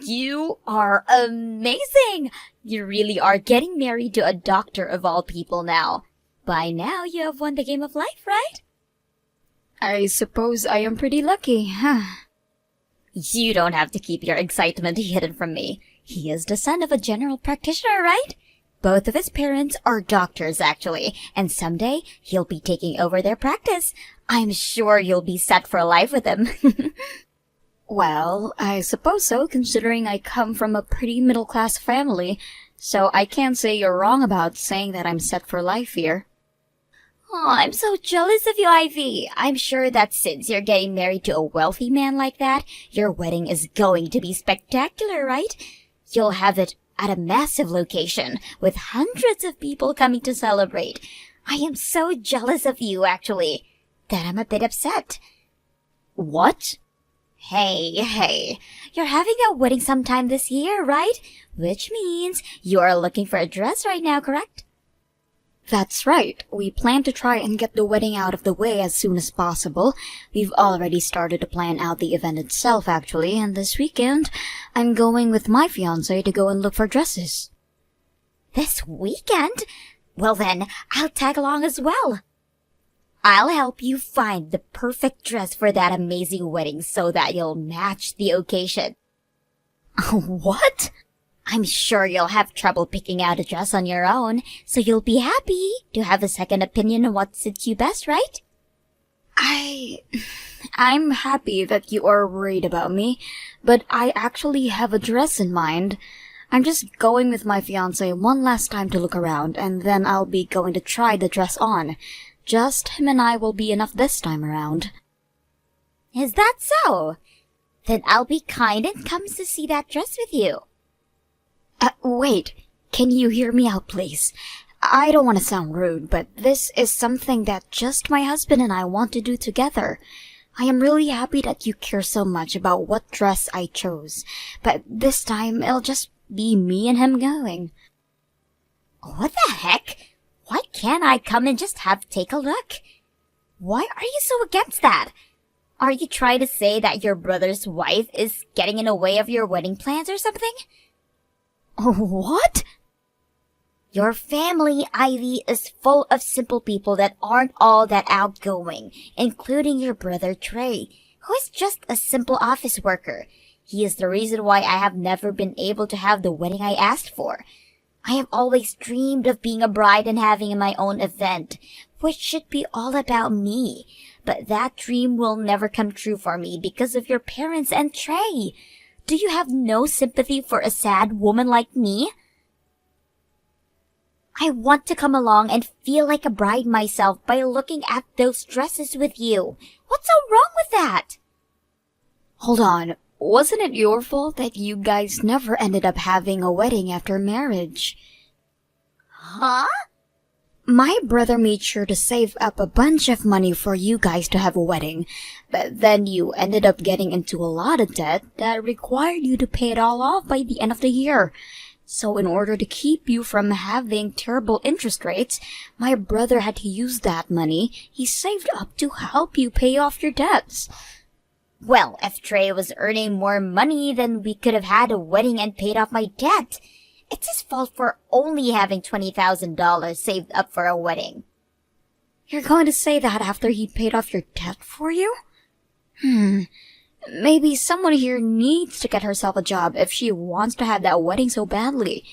You are amazing! You really are getting married to a doctor of all people now. By now, you have won the game of life, right? I suppose I am pretty lucky, huh? You don't have to keep your excitement hidden from me. He is the son of a general practitioner, right? Both of his parents are doctors, actually, and someday he'll be taking over their practice. I'm sure you'll be set for life with him. Well, I suppose so, considering I come from a pretty middle-class family, so I can't say you're wrong about saying that I'm set for life here. Oh, I'm so jealous of you, Ivy. I'm sure that since you're getting married to a wealthy man like that, your wedding is going to be spectacular, right? You'll have it at a massive location, with hundreds of people coming to celebrate. I am so jealous of you, actually, that I'm a bit upset. What? Hey, you're having a wedding sometime this year, right? Which means you are looking for a dress right now, correct? That's right. We plan to try and get the wedding out of the way as soon as possible. We've already started to plan out the event itself, actually, and this weekend, I'm going with my fiancé to go and look for dresses. This weekend? Well then, I'll tag along as well. I'll help you find the perfect dress for that amazing wedding so that you'll match the occasion. What? I'm sure you'll have trouble picking out a dress on your own, so you'll be happy to have a second opinion on what suits you best, right? I'm happy that you are worried about me, but I actually have a dress in mind. I'm just going with my fiancé one last time to look around, and then I'll be going to try the dress on. Just him and I will be enough this time around. Is that so? Then I'll be kind and come to see that dress with you. Wait. Can you hear me out, please? I don't want to sound rude, but this is something that just my husband and I want to do together. I am really happy that you care so much about what dress I chose, but this time it'll just be me and him going. What the heck? Why can't I come and just take a look? Why are you so against that? Are you trying to say that your brother's wife is getting in the way of your wedding plans or something? What? Your family, Ivy, is full of simple people that aren't all that outgoing, including your brother Trey, who is just a simple office worker. He is the reason why I have never been able to have the wedding I asked for. I have always dreamed of being a bride and having my own event, which should be all about me. But that dream will never come true for me because of your parents and Trey. Do you have no sympathy for a sad woman like me? I want to come along and feel like a bride myself by looking at those dresses with you. What's so wrong with that? Hold on. Wasn't it your fault that you guys never ended up having a wedding after marriage? Huh? My brother made sure to save up a bunch of money for you guys to have a wedding, but then you ended up getting into a lot of debt that required you to pay it all off by the end of the year. So in order to keep you from having terrible interest rates, my brother had to use that money he saved up to help you pay off your debts. Well, if Trey was earning more money, then we could have had a wedding and paid off my debt. It's his fault for only having $20,000 saved up for a wedding. You're going to say that after he paid off your debt for you? Maybe someone here needs to get herself a job if she wants to have that wedding so badly.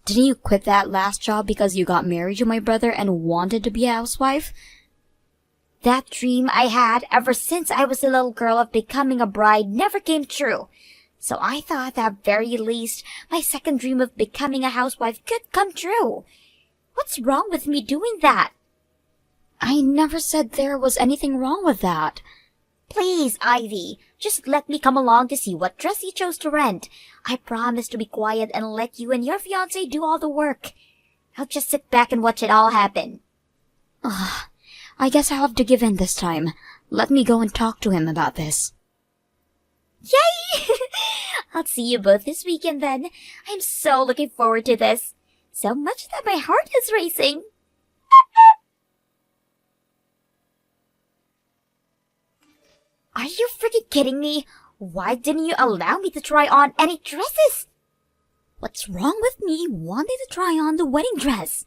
Didn't you quit that last job because you got married to my brother and wanted to be a housewife? That dream I had ever since I was a little girl of becoming a bride never came true. So I thought at very least my second dream of becoming a housewife could come true. What's wrong with me doing that? I never said there was anything wrong with that. Please, Ivy, just let me come along to see what dress you chose to rent. I promise to be quiet and let you and your fiancé do all the work. I'll just sit back and watch it all happen. I guess I'll have to give in this time. Let me go and talk to him about this. Yay! I'll see you both this weekend then. I'm so looking forward to this. So much that my heart is racing. Are you freaking kidding me? Why didn't you allow me to try on any dresses? What's wrong with me wanting to try on the wedding dress?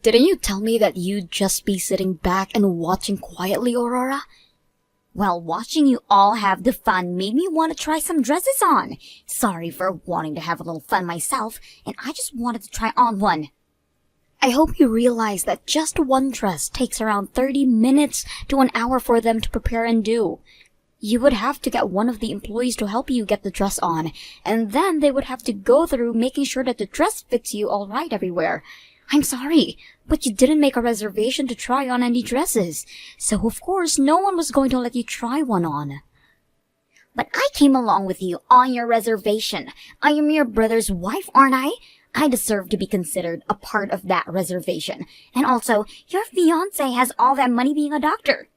Didn't you tell me that you'd just be sitting back and watching quietly, Aurora? Well, watching you all have the fun made me want to try some dresses on. Sorry for wanting to have a little fun myself, and I just wanted to try on one. I hope you realize that just one dress takes around 30 minutes to an hour for them to prepare and do. You would have to get one of the employees to help you get the dress on, and then they would have to go through making sure that the dress fits you all right everywhere. I'm sorry, but you didn't make a reservation to try on any dresses, so of course no one was going to let you try one on. But I came along with you on your reservation. I am your brother's wife, aren't I? I deserve to be considered a part of that reservation. And also, your fiancé has all that money being a doctor.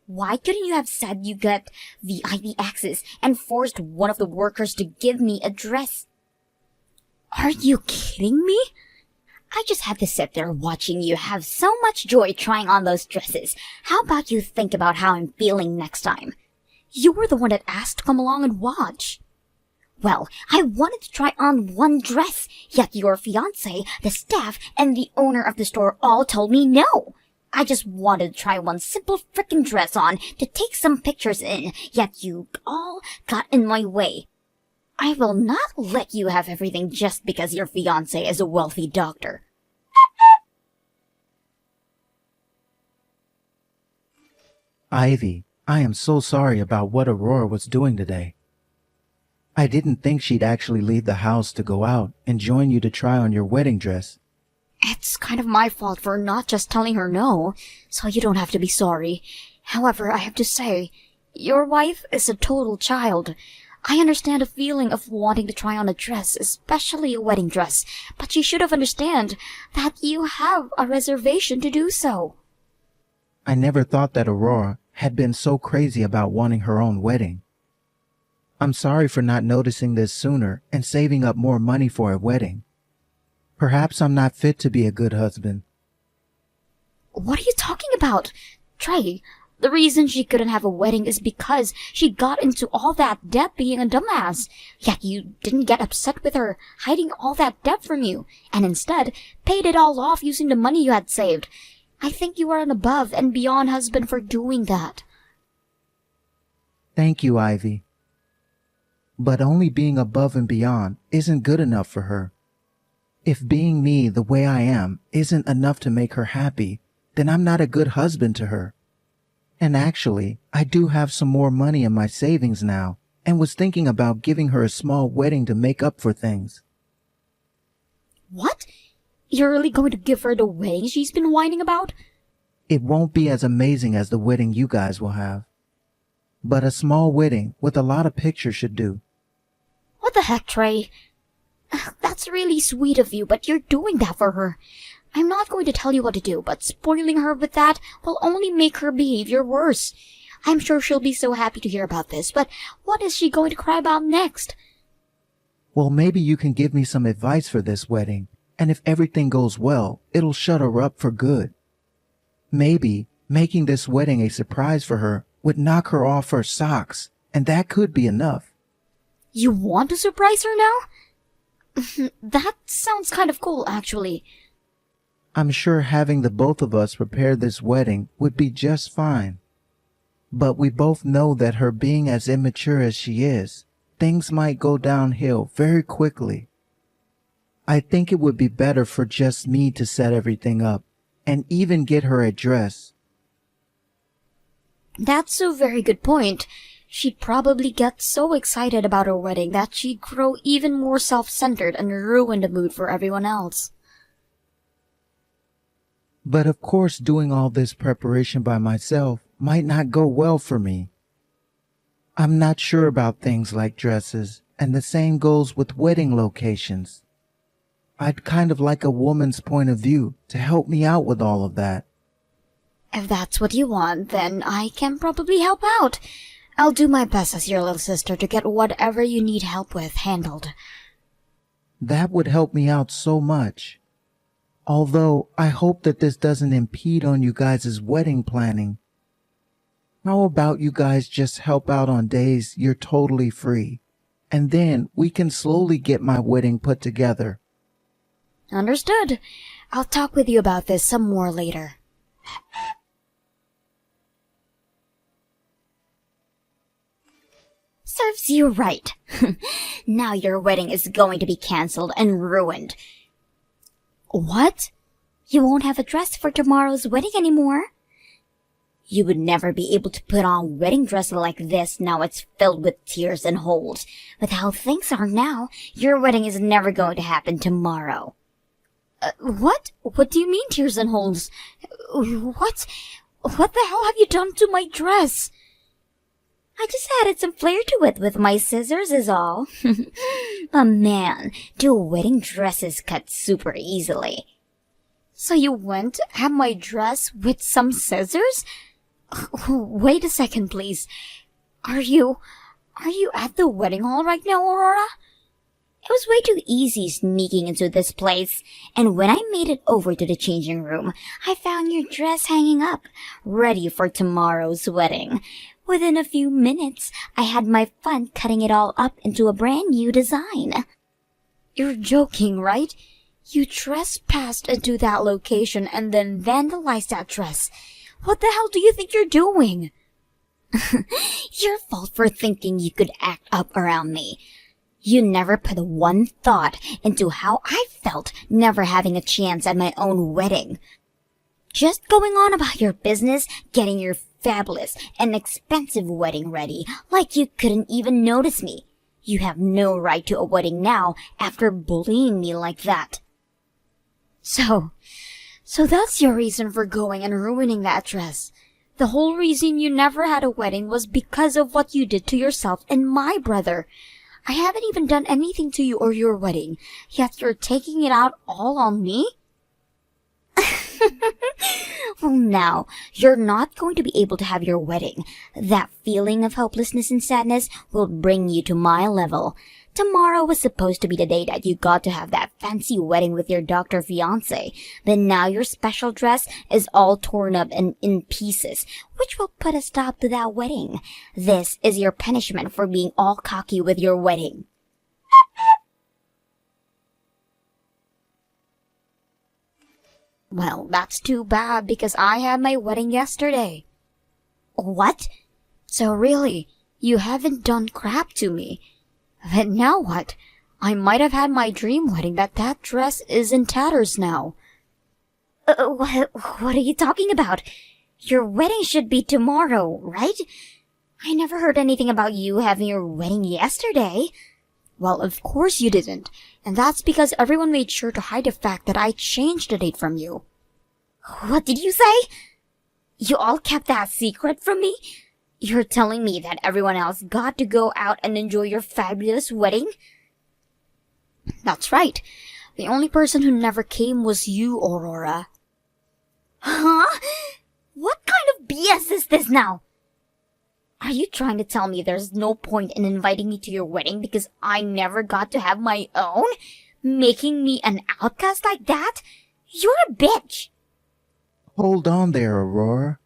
Why couldn't you have said you got VIP access and forced one of the workers to give me a dress? Are you kidding me? I just had to sit there watching you have so much joy trying on those dresses. How about you think about how I'm feeling next time? You were the one that asked to come along and watch. Well, I wanted to try on one dress, yet your fiancé, the staff, and the owner of the store all told me no. I just wanted to try one simple frickin' dress on to take some pictures in, yet you all got in my way. I will not let you have everything just because your fiancé is a wealthy doctor. Ivy, I am so sorry about what Aurora was doing today. I didn't think she'd actually leave the house to go out and join you to try on your wedding dress. It's kind of my fault for not just telling her no, so you don't have to be sorry. However, I have to say, your wife is a total child. I understand the feeling of wanting to try on a dress, especially a wedding dress, but you should have understand that you have a reservation to do so. I never thought that Aurora had been so crazy about wanting her own wedding. I'm sorry for not noticing this sooner and saving up more money for a wedding. Perhaps I'm not fit to be a good husband. What are you talking about? Trey, the reason she couldn't have a wedding is because she got into all that debt being a dumbass. Yet you didn't get upset with her hiding all that debt from you, and instead paid it all off using the money you had saved. I think you are an above and beyond husband for doing that. Thank you, Ivy. But only being above and beyond isn't good enough for her. If being me the way I am isn't enough to make her happy, then I'm not a good husband to her. And actually, I do have some more money in my savings now, and was thinking about giving her a small wedding to make up for things. What? You're really going to give her the wedding she's been whining about? It won't be as amazing as the wedding you guys will have. But a small wedding with a lot of pictures should do. What the heck, Trey? That's really sweet of you, but you're doing that for her. I'm not going to tell you what to do, but spoiling her with that will only make her behavior worse. I'm sure she'll be so happy to hear about this, but what is she going to cry about next? Well, maybe you can give me some advice for this wedding, and if everything goes well, it'll shut her up for good. Maybe making this wedding a surprise for her would knock her off her socks, and that could be enough. You want to surprise her now? That sounds kind of cool, actually. I'm sure having the both of us prepare this wedding would be just fine. But we both know that her being as immature as she is, things might go downhill very quickly. I think it would be better for just me to set everything up, and even get her a dress. That's a very good point. She'd probably get so excited about her wedding that she'd grow even more self-centered and ruin the mood for everyone else. But of course, doing all this preparation by myself might not go well for me. I'm not sure about things like dresses, and the same goes with wedding locations. I'd kind of like a woman's point of view to help me out with all of that. If that's what you want, then I can probably help out. I'll do my best as your little sister to get whatever you need help with handled. That would help me out so much. Although I hope that this doesn't impede on you guys' wedding planning. How about you guys just help out on days you're totally free? And then we can slowly get my wedding put together. Understood. I'll talk with you about this some more later. Serves you right. Now your wedding is going to be cancelled and ruined. What? You won't have a dress for tomorrow's wedding anymore. You would never be able to put on a wedding dress like this. Now it's filled with tears and holes. With how things are now, your wedding is never going to happen tomorrow. What? What do you mean, tears and holes? What? What the hell have you done to my dress? I just added some flair to it with my scissors is all. A man, do wedding dresses cut super easily. So you went to have my dress with some scissors? Wait a second, please. Are you at the wedding hall right now, Aurora? It was way too easy sneaking into this place, and when I made it over to the changing room, I found your dress hanging up, ready for tomorrow's wedding. Within a few minutes, I had my fun cutting it all up into a brand new design. You're joking, right? You trespassed into that location and then vandalized that dress. What the hell do you think you're doing? Your fault for thinking you could act up around me. You never put one thought into how I felt never having a chance at my own wedding. Just going on about your business, getting your fabulous and expensive wedding ready, like you couldn't even notice me. You have no right to a wedding now after bullying me like that. So that's your reason for going and ruining that dress. The whole reason you never had a wedding was because of what you did to yourself and my brother. I haven't even done anything to you or your wedding, yet you're taking it out all on me? Well, now, you're not going to be able to have your wedding. That feeling of hopelessness and sadness will bring you to my level. Tomorrow was supposed to be the day that you got to have that fancy wedding with your doctor fiancé, but now your special dress is all torn up and in pieces, which will put a stop to that wedding. This is your punishment for being all cocky with your wedding. Well, that's too bad because I had my wedding yesterday. What? So really, you haven't done crap to me. But now what? I might have had my dream wedding, but that dress is in tatters now. What are you talking about? Your wedding should be tomorrow, right? I never heard anything about you having your wedding yesterday. Well, of course you didn't. And that's because everyone made sure to hide the fact that I changed the date from you. What did you say? You all kept that secret from me? You're telling me that everyone else got to go out and enjoy your fabulous wedding? That's right. The only person who never came was you, Aurora. Huh? What kind of BS is this now? Are you trying to tell me there's no point in inviting me to your wedding because I never got to have my own? Making me an outcast like that? You're a bitch! Hold on there, Aurora.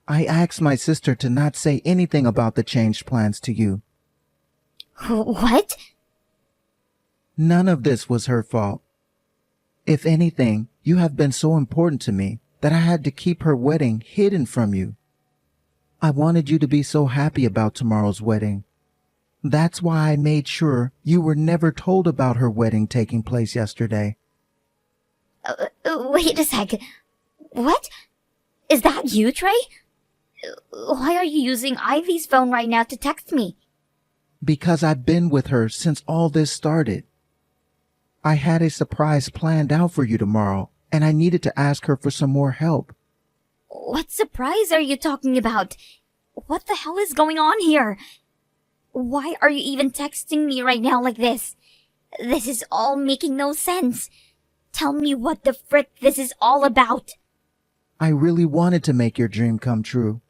I asked my sister to not say anything about the changed plans to you. What? None of this was her fault. If anything, you have been so important to me that I had to keep her wedding hidden from you. I wanted you to be so happy about tomorrow's wedding. That's why I made sure you were never told about her wedding taking place yesterday. Wait a sec. What? Is that you, Trey? Why are you using Ivy's phone right now to text me? Because I've been with her since all this started. I had a surprise planned out for you tomorrow, and I needed to ask her for some more help. What surprise are you talking about? What the hell is going on here? Why are you even texting me right now like this? This is all making no sense. Tell me what the frick this is all about. I really wanted to make your dream come true.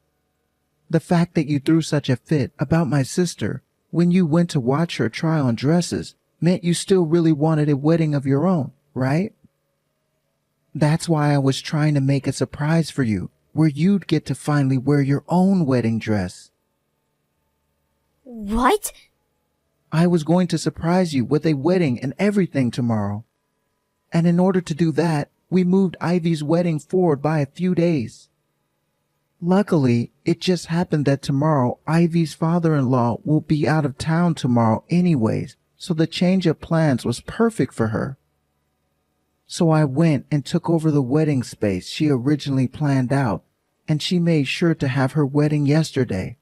The fact that you threw such a fit about my sister when you went to watch her try on dresses meant you still really wanted a wedding of your own, right? That's why I was trying to make a surprise for you where you'd get to finally wear your own wedding dress. What? I was going to surprise you with a wedding and everything tomorrow. And in order to do that, we moved Ivy's wedding forward by a few days. Luckily, it just happened that tomorrow Ivy's father-in-law will be out of town tomorrow anyways, so the change of plans was perfect for her. So I went and took over the wedding space she originally planned out, and she made sure to have her wedding yesterday.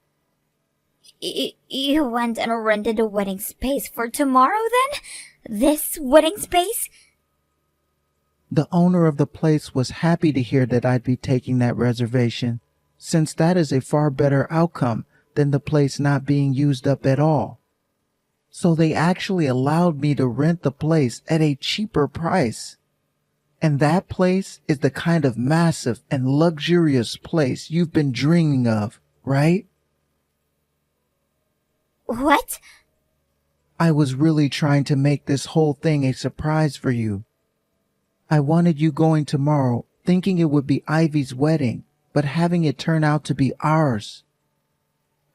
You went and rented a wedding space for tomorrow then? This wedding space? The owner of the place was happy to hear that I'd be taking that reservation, since that is a far better outcome than the place not being used up at all. So they actually allowed me to rent the place at a cheaper price. And that place is the kind of massive and luxurious place you've been dreaming of, right? What? I was really trying to make this whole thing a surprise for you. I wanted you going tomorrow, thinking it would be Ivy's wedding, but having it turn out to be ours.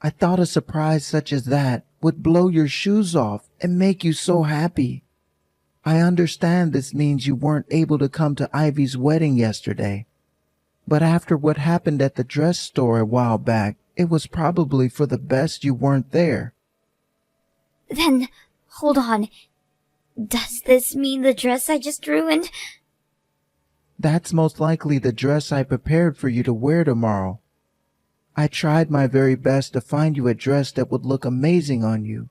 I thought a surprise such as that would blow your shoes off and make you so happy. I understand this means you weren't able to come to Ivy's wedding yesterday. But after what happened at the dress store a while back, it was probably for the best you weren't there. Then, hold on. Does this mean the dress I just ruined? That's most likely the dress I prepared for you to wear tomorrow. I tried my very best to find you a dress that would look amazing on you.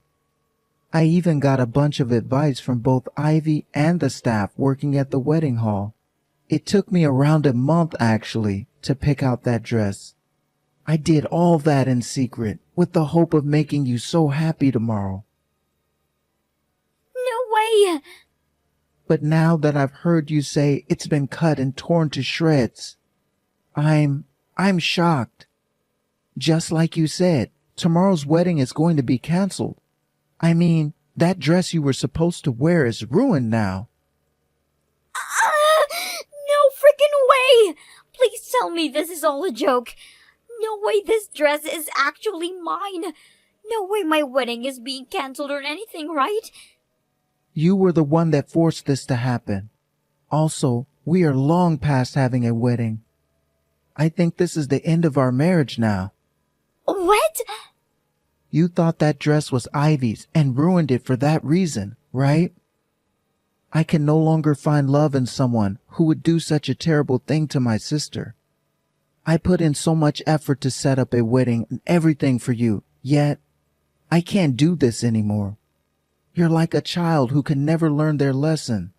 I even got a bunch of advice from both Ivy and the staff working at the wedding hall. It took me around a month, actually, to pick out that dress. I did all that in secret, with the hope of making you so happy tomorrow. No way! But now that I've heard you say it's been cut and torn to shreds, I'm shocked. Just like you said, tomorrow's wedding is going to be canceled. I mean, that dress you were supposed to wear is ruined now. No freaking way! Please tell me this is all a joke. No way this dress is actually mine. No way my wedding is being canceled or anything, right? You were the one that forced this to happen. Also, we are long past having a wedding. I think this is the end of our marriage now. What? You thought that dress was Ivy's and ruined it for that reason, right? I can no longer find love in someone who would do such a terrible thing to my sister. I put in so much effort to set up a wedding and everything for you, yet I can't do this anymore. You're like a child who can never learn their lesson.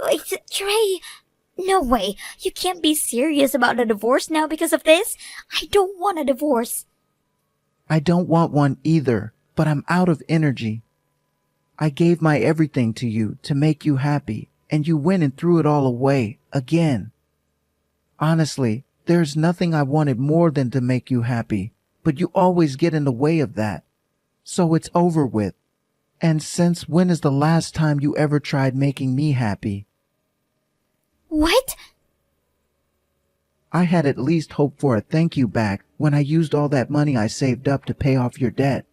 Wait, Trey, no way. You can't be serious about a divorce now because of this. I don't want a divorce. I don't want one either, but I'm out of energy. I gave my everything to you to make you happy, and you went and threw it all away, again. Honestly, there's nothing I wanted more than to make you happy, but you always get in the way of that. So it's over with. And since when is the last time you ever tried making me happy? What? I had at least hoped for a thank you back when I used all that money I saved up to pay off your debt.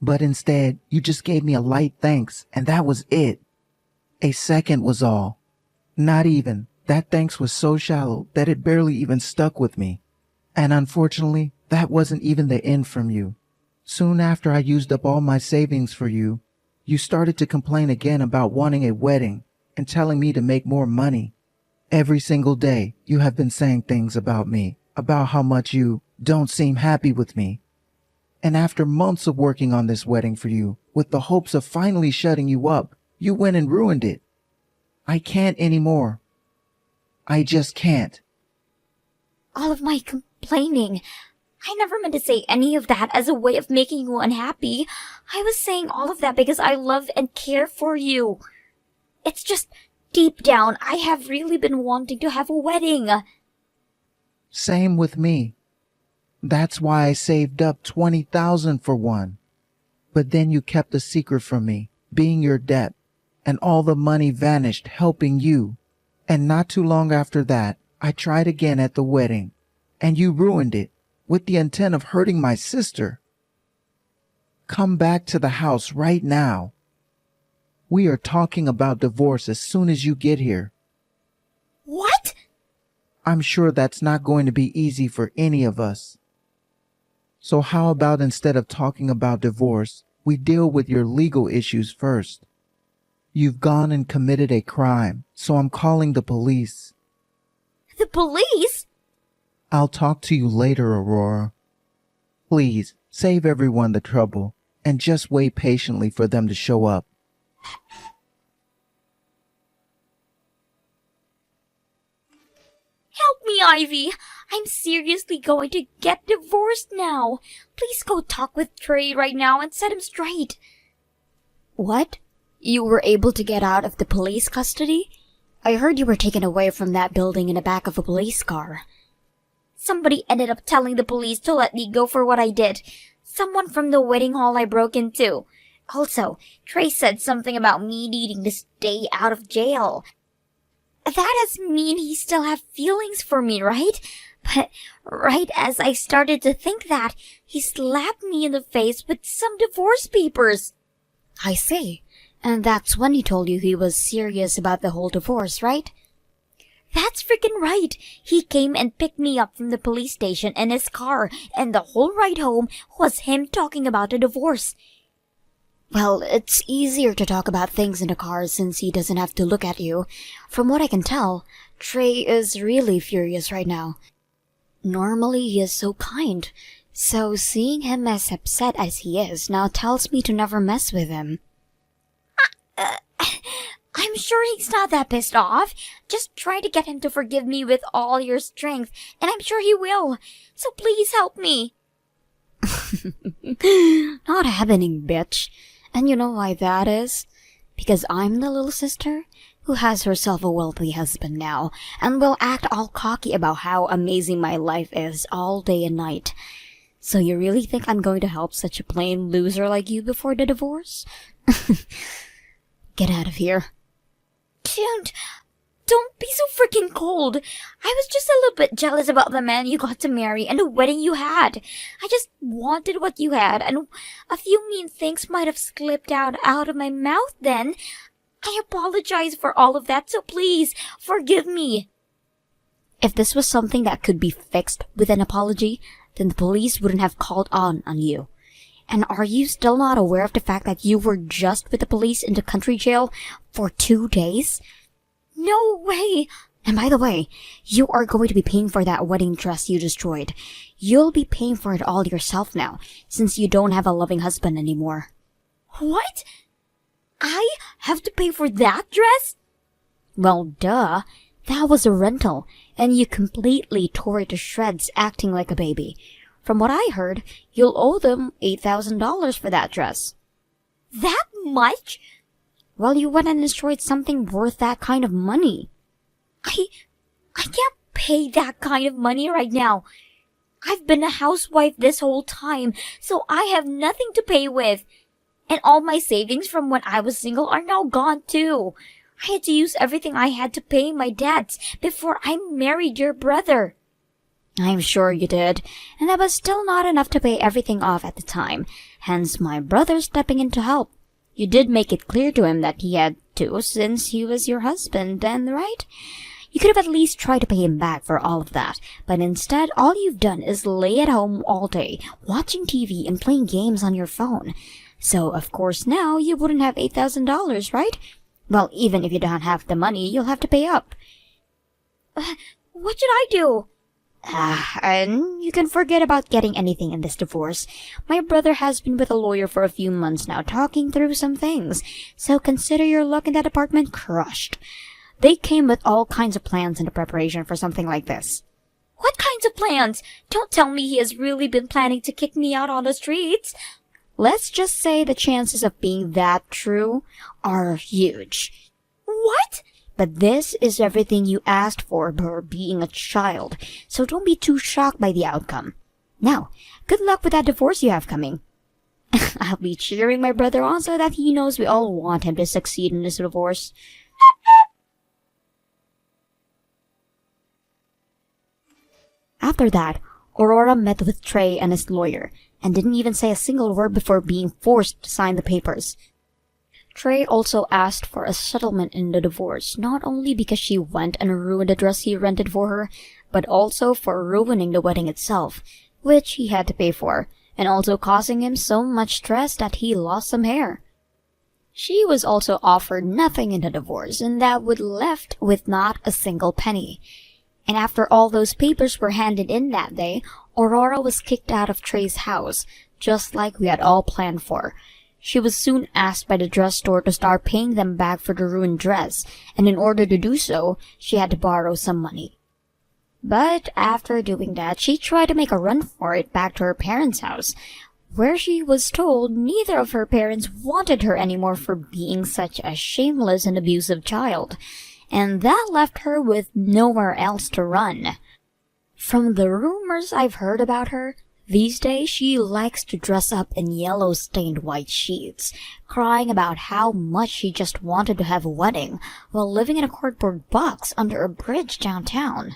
But instead, you just gave me a light thanks, and that was it. A second was all. Not even. That thanks was so shallow that it barely even stuck with me. And unfortunately, that wasn't even the end from you. Soon after I used up all my savings for you, you started to complain again about wanting a wedding and telling me to make more money. Every single day, you have been saying things about me, about how much you don't seem happy with me. And after months of working on this wedding for you, with the hopes of finally shutting you up, you went and ruined it. I can't anymore. I just can't. All of my complaining. I never meant to say any of that as a way of making you unhappy. I was saying all of that because I love and care for you. It's just, deep down, I have really been wanting to have a wedding. Same with me. That's why I saved up $20,000 for one. But then you kept a secret from me, being your debt, and all the money vanished helping you. And not too long after that, I tried again at the wedding, and you ruined it with the intent of hurting my sister. Come back to the house right now. We are talking about divorce as soon as you get here. What? I'm sure that's not going to be easy for any of us. So how about instead of talking about divorce, we deal with your legal issues first? You've gone and committed a crime, so I'm calling the police. The police? I'll talk to you later, Aurora. Please, save everyone the trouble, and just wait patiently for them to show up. Help me, Ivy. I'm seriously going to get divorced now. Please go talk with Trey right now and set him straight. What? You were able to get out of the police custody? I heard you were taken away from that building in the back of a police car. Somebody ended up telling the police to let me go for what I did. Someone from the wedding hall I broke into. Also, Trey said something about me needing to stay out of jail. That does mean he still have feelings for me, right? But right as I started to think that, he slapped me in the face with some divorce papers. I see. And that's when he told you he was serious about the whole divorce, right? That's freaking right. He came and picked me up from the police station in his car, and the whole ride home was him talking about the divorce. Well, it's easier to talk about things in the car since he doesn't have to look at you. From what I can tell, Trey is really furious right now. Normally he is so kind, so seeing him as upset as he is now tells me to never mess with him. I'm sure he's not that pissed off. Just try to get him to forgive me with all your strength, and I'm sure he will. So please help me. Not happening, bitch. And you know why that is? Because I'm the little sister who has herself a wealthy husband now and will act all cocky about how amazing my life is all day and night. So you really think I'm going to help such a plain loser like you before the divorce? Get out of here. Don't be so freaking cold. I was just a little bit jealous about the man you got to marry and the wedding you had. I just wanted what you had, and a few mean things might have slipped out of my mouth then. I apologize for all of that, so please, forgive me. If this was something that could be fixed with an apology, then the police wouldn't have called on you. And are you still not aware of the fact that you were just with the police in the country jail for 2 days? No way! And by the way, you are going to be paying for that wedding dress you destroyed. You'll be paying for it all yourself now, since you don't have a loving husband anymore. What? I have to pay for that dress? Well, duh. That was a rental, and you completely tore it to shreds acting like a baby. From what I heard, you'll owe them $8,000 for that dress. That much? Well, you went and destroyed something worth that kind of money. I can't pay that kind of money right now. I've been a housewife this whole time, so I have nothing to pay with. And all my savings from when I was single are now gone too. I had to use everything I had to pay my debts before I married your brother. I'm sure you did, and that was still not enough to pay everything off at the time, hence my brother stepping in to help. You did make it clear to him that he had to, since he was your husband, then, right? You could have at least tried to pay him back for all of that, but instead all you've done is lay at home all day, watching TV and playing games on your phone. So, of course, now you wouldn't have $8,000, right? Well, even if you don't have the money, you'll have to pay up. What should I do? And you can forget about getting anything in this divorce. My brother has been with a lawyer for a few months now, talking through some things, so consider your luck in that apartment crushed. They came with all kinds of plans in the preparation for something like this. What kinds of plans? Don't tell me he has really been planning to kick me out on the streets. Let's just say the chances of being that true are huge. What? But this is everything you asked for being a child, so don't be too shocked by the outcome. Now, good luck with that divorce you have coming. I'll be cheering my brother on so that he knows we all want him to succeed in this divorce. After that, Aurora met with Trey and his lawyer, and didn't even say a single word before being forced to sign the papers. Trey also asked for a settlement in the divorce, not only because she went and ruined the dress he rented for her, but also for ruining the wedding itself, which he had to pay for, and also causing him so much stress that he lost some hair. She was also offered nothing in the divorce, and that would left with not a single penny. And after all those papers were handed in that day, Aurora was kicked out of Trey's house, just like we had all planned for. She was soon asked by the dress store to start paying them back for the ruined dress, and in order to do so, she had to borrow some money. But after doing that, she tried to make a run for it back to her parents' house, where she was told neither of her parents wanted her anymore for being such a shameless and abusive child, and that left her with nowhere else to run. From the rumors I've heard about her, these days she likes to dress up in yellow-stained white sheets, crying about how much she just wanted to have a wedding while living in a cardboard box under a bridge downtown.